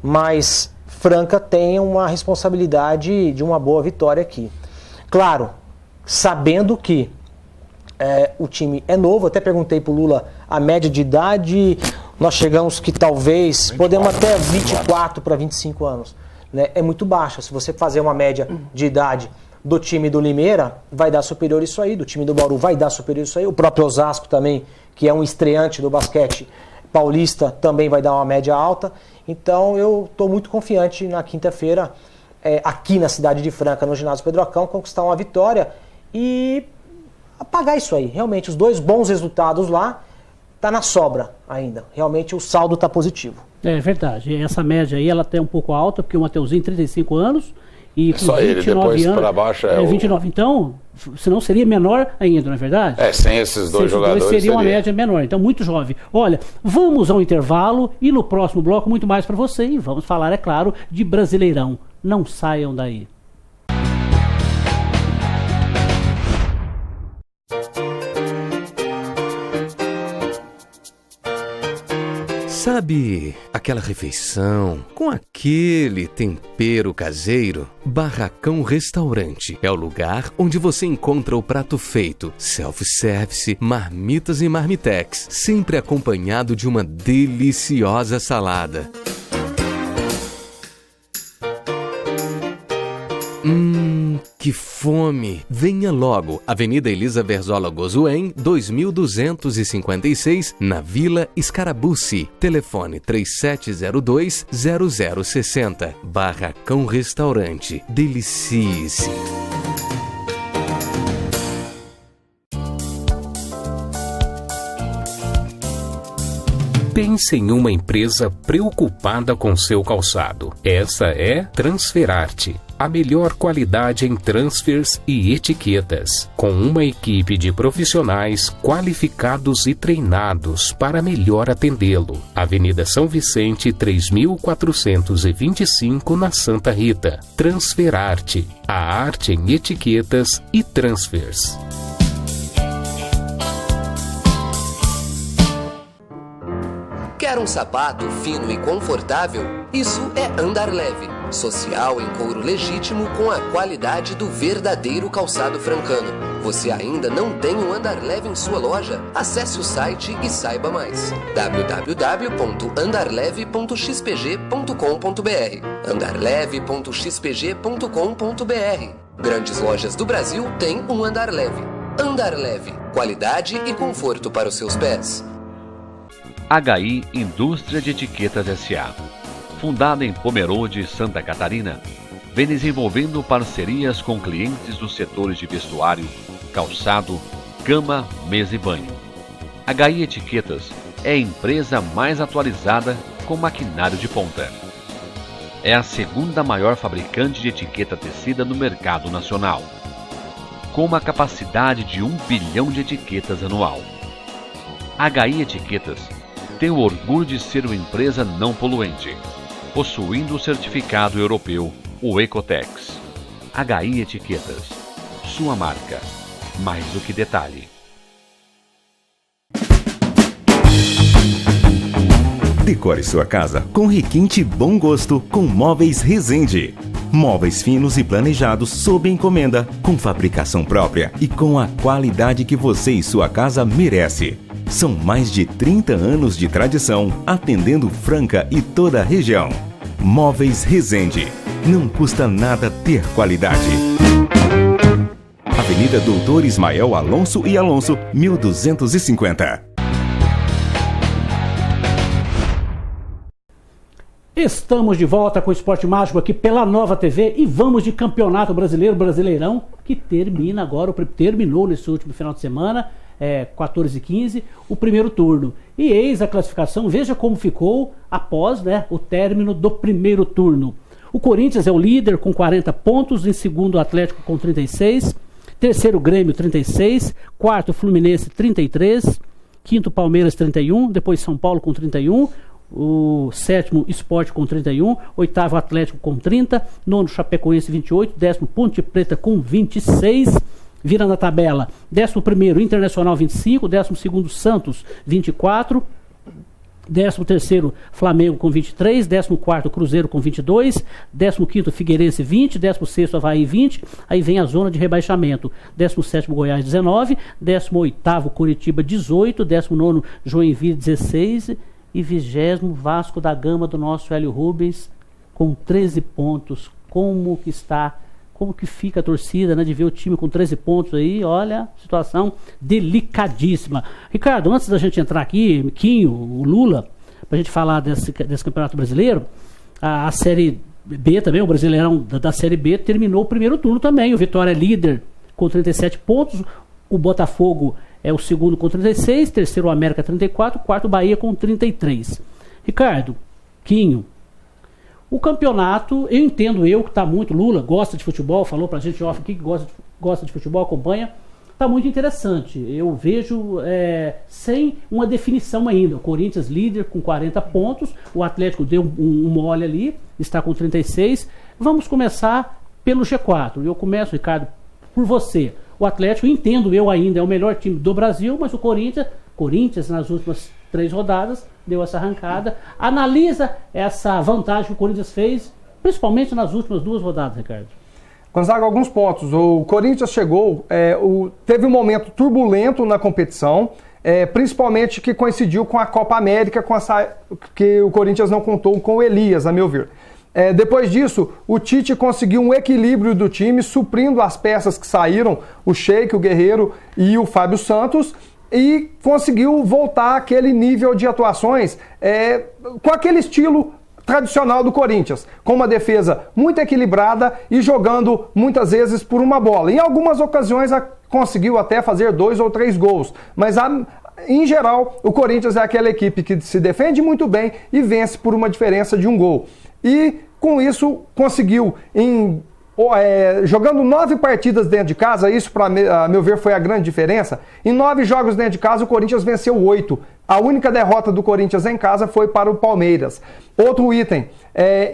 mas Franca tem uma responsabilidade de uma boa vitória aqui. Claro, sabendo que o time é novo, até perguntei para o Lula a média de idade, nós chegamos que talvez, podemos até 24 para 25 anos. Né, é muito baixa. Se você fazer uma média de idade do time do Limeira, vai dar superior isso aí, do time do Bauru vai dar superior isso aí, o próprio Osasco também, que é um estreante do basquete paulista, também vai dar uma média alta. Então eu estou muito confiante na quinta-feira, aqui na cidade de Franca, no ginásio Pedro Acão, conquistar uma vitória e apagar isso aí. Realmente, os 2 bons resultados lá, tá na sobra ainda. Realmente o saldo está positivo. É verdade, essa média aí ela é um pouco alta, porque o Mateuzinho 35 anos, e com só 29 ele, depois anos, para baixo 29. Então, senão seria menor ainda, não é verdade? Sem esses 2 jogadores seria uma média menor, então muito jovem. Olha, vamos ao intervalo e no próximo bloco muito mais para você, e vamos falar, é claro, de Brasileirão. Não saiam daí. Sabe aquela refeição com aquele tempero caseiro? Barracão Restaurante é o lugar onde você encontra o prato feito, self-service, marmitas e marmitex, sempre acompanhado de uma deliciosa salada. Que fome! Venha logo, Avenida Elisa Verzola Gozuen, 2256, na Vila Scarabucci. Telefone 3702-0060. Barracão Restaurante. Delicie-se! Pense em uma empresa preocupada com seu calçado. Essa é Transferarte. A melhor qualidade em transfers e etiquetas, com uma equipe de profissionais qualificados e treinados para melhor atendê-lo. Avenida São Vicente, 3425, na Santa Rita. Transferarte, a arte em etiquetas e transfers. Quer um sapato fino e confortável? Isso é Andar Leve. Social em couro legítimo com a qualidade do verdadeiro calçado francano. Você ainda não tem um andar leve em sua loja? Acesse o site e saiba mais. www.andarleve.xpg.com.br andarleve.xpg.com.br. Grandes lojas do Brasil têm um Andar Leve. Andar Leve, qualidade e conforto para os seus pés. HI Indústria de Etiquetas S.A. Fundada em Pomerode, Santa Catarina, vem desenvolvendo parcerias com clientes dos setores de vestuário, calçado, cama, mesa e banho. HI Etiquetas é a empresa mais atualizada com maquinário de ponta. É a segunda maior fabricante de etiqueta tecida no mercado nacional, com uma capacidade de 1 bilhão de etiquetas anual. HI Etiquetas tem o orgulho de ser uma empresa não poluente, possuindo o certificado europeu, o Ecotex. HI Etiquetas, sua marca, mais do que detalhe. Decore sua casa com requinte bom gosto com Móveis Resende. Móveis finos e planejados sob encomenda, com fabricação própria e com a qualidade que você e sua casa merece. São mais de 30 anos de tradição, atendendo Franca e toda a região. Móveis Resende. Não custa nada ter qualidade. Avenida Doutor Ismael Alonso e Alonso, 1250. Estamos de volta com o Esporte Mágico aqui pela Nova TV e vamos de Campeonato Brasileiro, Brasileirão, que termina agora, terminou nesse último final de semana, 14h15, o primeiro turno. E eis a classificação, veja como ficou após o término do primeiro turno. O Corinthians é o líder com 40 pontos, em segundo o Atlético com 36, terceiro Grêmio 36, quarto Fluminense 33, quinto Palmeiras 31, depois São Paulo com 31, o sétimo Sport com 31, oitavo Atlético com 30, nono Chapecoense 28, décimo Ponte Preta com 26, vira na tabela, 11º Internacional 25, 12º Santos 24, 13º Flamengo com 23, 14º Cruzeiro com 22, 15º Figueirense 20, 16º Avaí 20, aí vem a zona de rebaixamento, 17º Goiás 19, 18º Curitiba 18, 19º Joinville 16 e 20º Vasco da Gama do nosso Hélio Rubens com 13 pontos. Como que fica a torcida, de ver o time com 13 pontos aí, olha, situação delicadíssima. Ricardo, antes da gente entrar aqui, Quinho, o Lula, pra gente falar desse Campeonato Brasileiro, a Série B também, o Brasileirão da Série B terminou o primeiro turno também, o Vitória é líder com 37 pontos, o Botafogo é o segundo com 36, terceiro o América 34, quarto o Bahia com 33. Ricardo, Quinho, o campeonato, eu entendo que está muito, Lula gosta de futebol, falou pra gente off aqui que gosta de futebol, acompanha, está muito interessante. Eu vejo sem uma definição ainda. O Corinthians líder com 40 pontos, o Atlético deu um mole ali, está com 36. Vamos começar pelo G4. Eu começo, Ricardo, por você. O Atlético, entendo ainda, é o melhor time do Brasil, mas o Corinthians nas últimas 3 rodadas deu essa arrancada. Analisa essa vantagem que o Corinthians fez, principalmente nas últimas 2 rodadas, Ricardo. Gonzaga, alguns pontos. O Corinthians chegou, teve um momento turbulento na competição, principalmente que coincidiu com a Copa América, que o Corinthians não contou com o Elias, a meu ver. Depois disso, o Tite conseguiu um equilíbrio do time, suprindo as peças que saíram, o Sheik, o Guerreiro e o Fábio Santos, e conseguiu voltar àquele nível de atuações com aquele estilo tradicional do Corinthians, com uma defesa muito equilibrada e jogando muitas vezes por uma bola. Em algumas ocasiões conseguiu até fazer 2 ou 3 gols, mas em geral o Corinthians é aquela equipe que se defende muito bem e vence por uma diferença de 1 gol. E com isso conseguiu, jogando 9 partidas dentro de casa, isso a meu ver foi a grande diferença. Em 9 jogos dentro de casa o Corinthians venceu 8, A única derrota do Corinthians em casa foi para o Palmeiras. Outro item,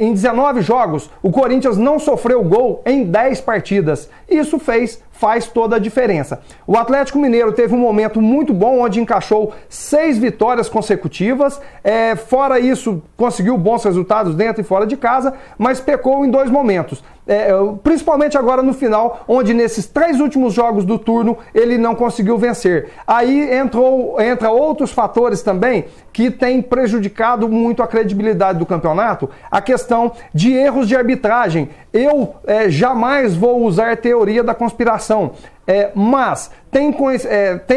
em 19 jogos, o Corinthians não sofreu gol em 10 partidas. Isso faz toda a diferença. O Atlético Mineiro teve um momento muito bom, onde encaixou 6 vitórias consecutivas. Fora isso, conseguiu bons resultados dentro e fora de casa, mas pecou em 2 momentos. Principalmente agora no final, onde nesses 3 últimos jogos do turno ele não conseguiu vencer. Aí entra outros fatores também que têm prejudicado muito a credibilidade do campeonato, a questão de erros de arbitragem. Eu jamais vou usar teoria da conspiração, mas tem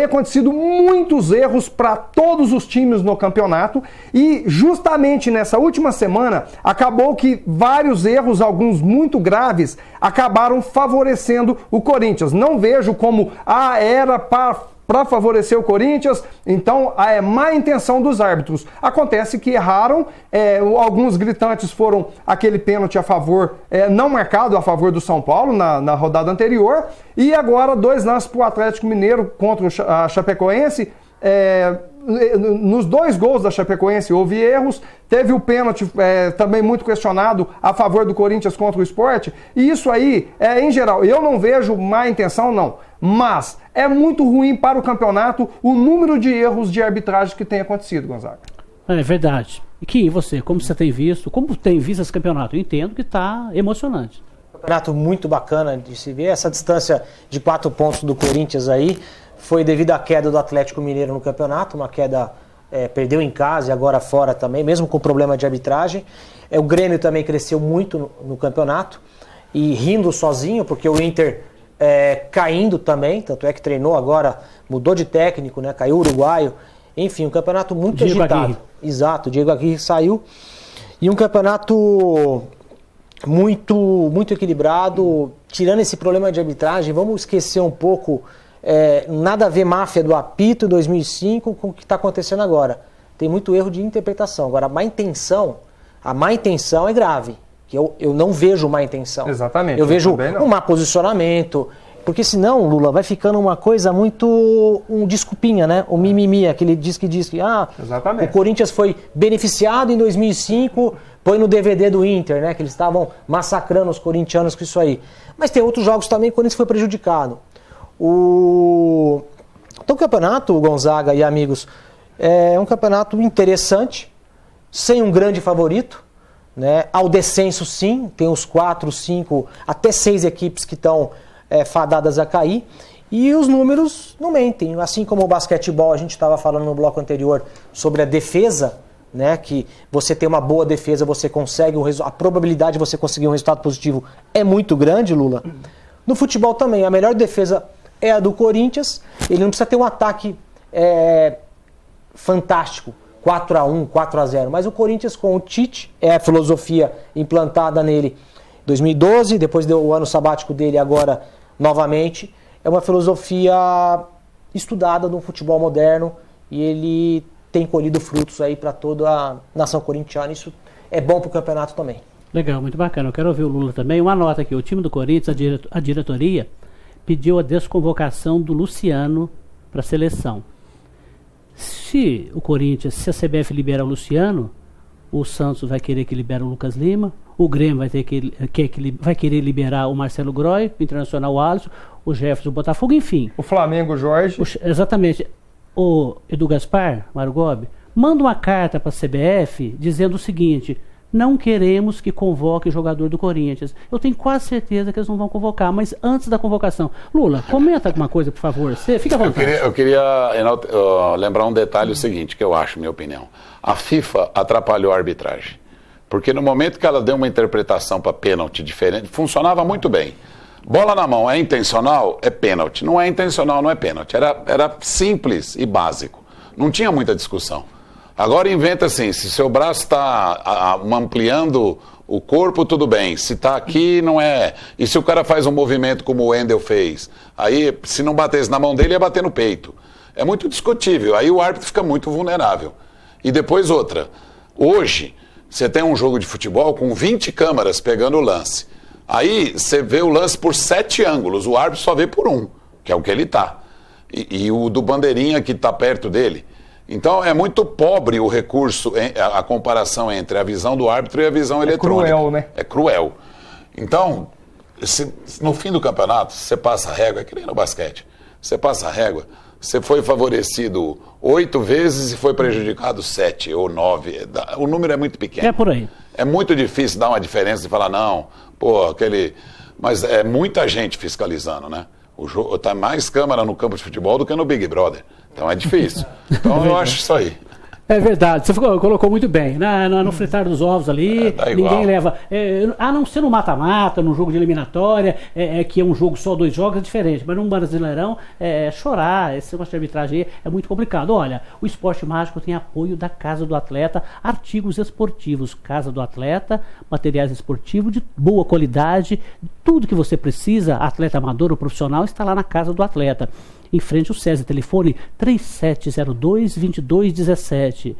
acontecido muitos erros para todos os times no campeonato, e justamente nessa última semana acabou que vários erros, alguns muito graves, acabaram favorecendo o Corinthians. Não vejo como era para favorecer o Corinthians, então é má intenção dos árbitros. Acontece que erraram, alguns gritantes foram aquele pênalti a favor, não marcado a favor do São Paulo na rodada anterior, e agora 2 lances para o Atlético Mineiro contra a Chapecoense. Nos 2 gols da Chapecoense houve erros, teve o pênalti também muito questionado a favor do Corinthians contra o Sport, e isso aí, em geral, eu não vejo má intenção não, mas é muito ruim para o campeonato o número de erros de arbitragem que tem acontecido, Gonzaga. É verdade. E que você, como tem visto esse campeonato? Eu entendo que está emocionante. Campeonato muito bacana de se ver. Essa distância de 4 pontos do Corinthians aí foi devido à queda do Atlético Mineiro no campeonato, uma queda, perdeu em casa e agora fora também, mesmo com problema de arbitragem. O Grêmio também cresceu muito no campeonato e rindo sozinho, porque o Inter caindo também, tanto é que treinou agora, mudou de técnico, né? Caiu o uruguaio. Enfim, um campeonato muito agitado. Aguirre. Exato, o Diego Aguirre saiu. E um campeonato muito equilibrado, tirando esse problema de arbitragem. Vamos esquecer um pouco, nada a ver máfia do apito em 2005 com o que está acontecendo agora. Tem muito erro de interpretação. Agora, a má intenção é grave. Que eu não vejo má intenção. Exatamente. Eu vejo um má posicionamento, porque senão, Lula, vai ficando uma coisa muito desculpinha, né? O mimimi, aquele diz que o Corinthians foi beneficiado em 2005, põe no DVD do Inter, né? Que eles estavam massacrando os corintianos com isso aí. Mas tem outros jogos também que o Corinthians foi prejudicado. Então o campeonato, Gonzaga e amigos, é um campeonato interessante, sem um grande favorito. Né? Ao descenso sim, tem uns 4, 5, até 6 equipes que estão fadadas a cair, e os números não mentem, assim como o basquetebol, a gente estava falando no bloco anterior sobre a defesa, né? Que você tem uma boa defesa, você consegue a probabilidade de você conseguir um resultado positivo é muito grande, Lula. No futebol também, a melhor defesa é a do Corinthians, ele não precisa ter um ataque fantástico, 4-1, 4-0, mas o Corinthians com o Tite, a filosofia implantada nele em 2012, depois deu o ano sabático dele agora novamente, é uma filosofia estudada no futebol moderno e ele tem colhido frutos aí para toda a nação corintiana, isso é bom para o campeonato também. Legal, muito bacana, eu quero ouvir o Lula também. Uma nota aqui, o time do Corinthians, a diretoria pediu a desconvocação do Luciano para a seleção. Se a CBF libera o Luciano, o Santos vai querer que libere o Lucas Lima, o Grêmio vai querer liberar o Marcelo Groy, o Internacional o Alisson, o Jefferson, o Botafogo, enfim. O Flamengo, o Jorge. Exatamente. O Edu Gaspar, Mário Gobi, manda uma carta para a CBF dizendo o seguinte: não queremos que convoque jogador do Corinthians. Eu tenho quase certeza que eles não vão convocar, mas antes da convocação. Lula, comenta alguma coisa, por favor. Você fica à vontade. Eu queria lembrar um detalhe, o seguinte, que eu acho, minha opinião. A FIFA atrapalhou a arbitragem. Porque no momento que ela deu uma interpretação para pênalti diferente, funcionava muito bem. Bola na mão é intencional? É pênalti. Não é intencional, não é pênalti. Era simples e básico. Não tinha muita discussão. Agora inventa assim, se seu braço está ampliando o corpo, tudo bem. Se está aqui, não é. E se o cara faz um movimento como o Wendel fez? Aí, se não batesse na mão dele, ia bater no peito. É muito discutível. Aí o árbitro fica muito vulnerável. E depois outra. Hoje, você tem um jogo de futebol com 20 câmeras pegando o lance. Aí você vê o lance por 7 ângulos. O árbitro só vê por um, que é o que ele está. E o do bandeirinha que está perto dele. Então é muito pobre o recurso, a comparação entre a visão do árbitro e a visão eletrônica. É cruel, né? É cruel. Então, no fim do campeonato, você passa a régua, é que nem no basquete. Você passa a régua, você foi favorecido 8 vezes e foi prejudicado 7 ou 9. O número é muito pequeno. É por aí. É muito difícil dar uma diferença e falar, não, Mas é muita gente fiscalizando, né? Tá mais câmera no campo de futebol do que no Big Brother. Então é difícil. Então eu acho isso aí. É verdade, você colocou muito bem. No fritar dos ovos ali, ninguém leva. A não ser no mata-mata, num jogo de eliminatória, que é um jogo só 2 jogos, é diferente. Mas num Brasileirão, chorar, esse negócio de arbitragem aí é muito complicado. Olha, o Esporte Mágico tem apoio da Casa do Atleta, artigos esportivos. Casa do Atleta, materiais esportivos de boa qualidade, tudo que você precisa, atleta amador ou profissional, está lá na Casa do Atleta. Em frente ao SESI, telefone 3702-2217.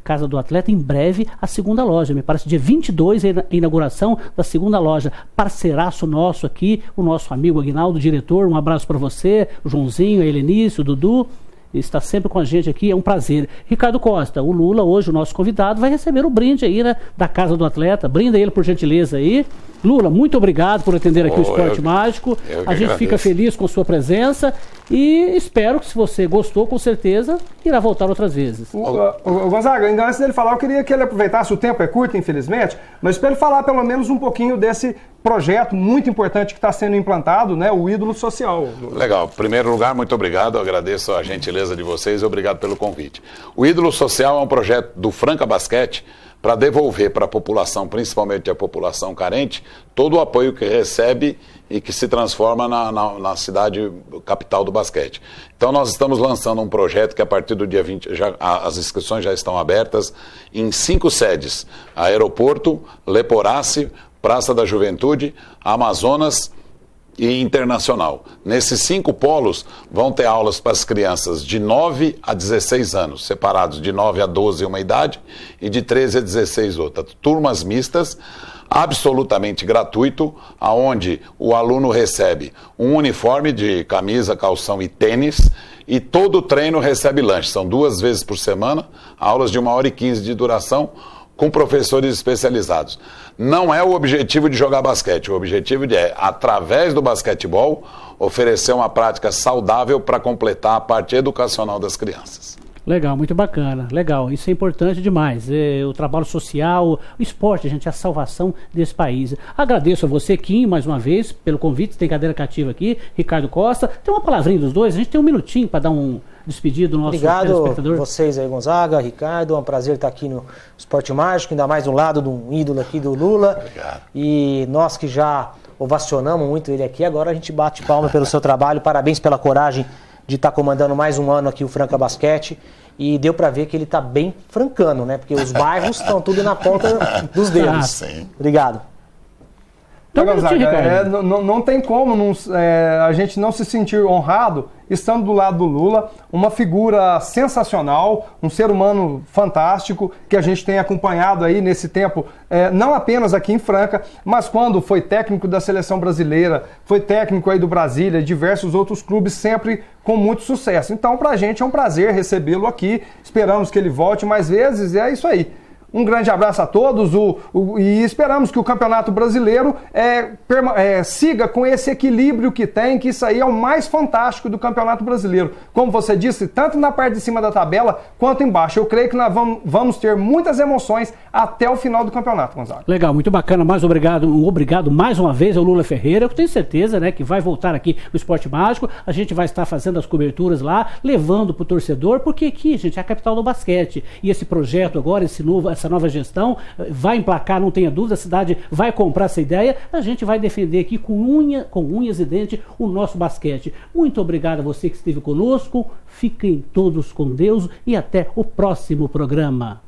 Casa do Atleta, em breve, a segunda loja. Me parece dia 22 é a inauguração da segunda loja. Parceiraço nosso aqui, o nosso amigo Aguinaldo, diretor. Um abraço para você, o Joãozinho, a Helenice, o Dudu. Está sempre com a gente aqui, é um prazer. Ricardo Costa, o Lula, hoje o nosso convidado, vai receber o brinde aí, né, da Casa do Atleta. Brinda ele, por gentileza, aí. Lula, muito obrigado por atender aqui o Esporte Mágico. A gente fica feliz com sua presença e espero que, se você gostou, com certeza, irá voltar outras vezes. O Gonzaga, ainda antes dele falar, eu queria que ele aproveitasse, o tempo é curto, infelizmente, mas para ele falar pelo menos um pouquinho desse projeto muito importante que está sendo implantado, né, o Ídolo Social. Legal. Em primeiro lugar, muito obrigado. Eu agradeço a gentileza de vocês e obrigado pelo convite. O Ídolo Social é um projeto do Franca Basquete para devolver para a população, principalmente a população carente, todo o apoio que recebe e que se transforma na cidade capital do basquete. Então nós estamos lançando um projeto que a partir do dia 20, as inscrições já estão abertas em 5 sedes: Aeroporto, Leporace, Praça da Juventude, Amazonas e Internacional. Nesses 5 polos vão ter aulas para as crianças de 9 a 16 anos, separados de 9 a 12 uma idade e de 13 a 16 outra. Turmas mistas, absolutamente gratuito, aonde o aluno recebe um uniforme de camisa, calção e tênis, e todo o treino recebe lanche. São 2 vezes por semana, aulas de 1h15 de duração, com professores especializados. Não é o objetivo de jogar basquete, o objetivo é, através do basquetebol, oferecer uma prática saudável para completar a parte educacional das crianças. Legal, muito bacana, legal, isso é importante demais, o trabalho social, o esporte, gente, é a salvação desse país. Agradeço a você, Kim, mais uma vez, pelo convite, tem cadeira cativa aqui, Ricardo Costa, tem uma palavrinha dos dois, a gente tem um minutinho para dar um despedido do nosso telespectador. Obrigado vocês aí, Gonzaga, Ricardo, é um prazer estar aqui no Esporte Mágico, ainda mais do lado de um ídolo aqui do Lula. Obrigado. E nós que já ovacionamos muito ele aqui, agora a gente bate palma pelo seu trabalho, parabéns pela coragem de estar comandando mais um ano aqui o Franca Basquete, e deu para ver que ele está bem francano, né? Porque os bairros estão tudo na ponta dos dedos. Sim. Obrigado. Não tem como a gente não se sentir honrado estando do lado do Lula, uma figura sensacional, um ser humano fantástico, que a gente tem acompanhado aí nesse tempo, não apenas aqui em Franca, mas quando foi técnico da seleção brasileira, foi técnico aí do Brasília, diversos outros clubes, sempre com muito sucesso. Então, pra gente é um prazer recebê-lo aqui, esperamos que ele volte mais vezes, e é isso aí. Um grande abraço a todos e esperamos que o Campeonato Brasileiro siga com esse equilíbrio que tem, que isso aí é o mais fantástico do Campeonato Brasileiro. Como você disse, tanto na parte de cima da tabela quanto embaixo. Eu creio que nós vamos ter muitas emoções até o final do campeonato, Gonzaga. Legal, muito bacana. Obrigado mais uma vez ao Lula Ferreira. Eu tenho certeza, né, que vai voltar aqui o Esporte Mágico. A gente vai estar fazendo as coberturas lá, levando para o torcedor, porque aqui, gente, é a capital do basquete. E esse projeto agora, essa nova gestão vai emplacar, não tenha dúvida, a cidade vai comprar essa ideia, a gente vai defender aqui com unhas e dentes o nosso basquete. Muito obrigado a você que esteve conosco, fiquem todos com Deus e até o próximo programa.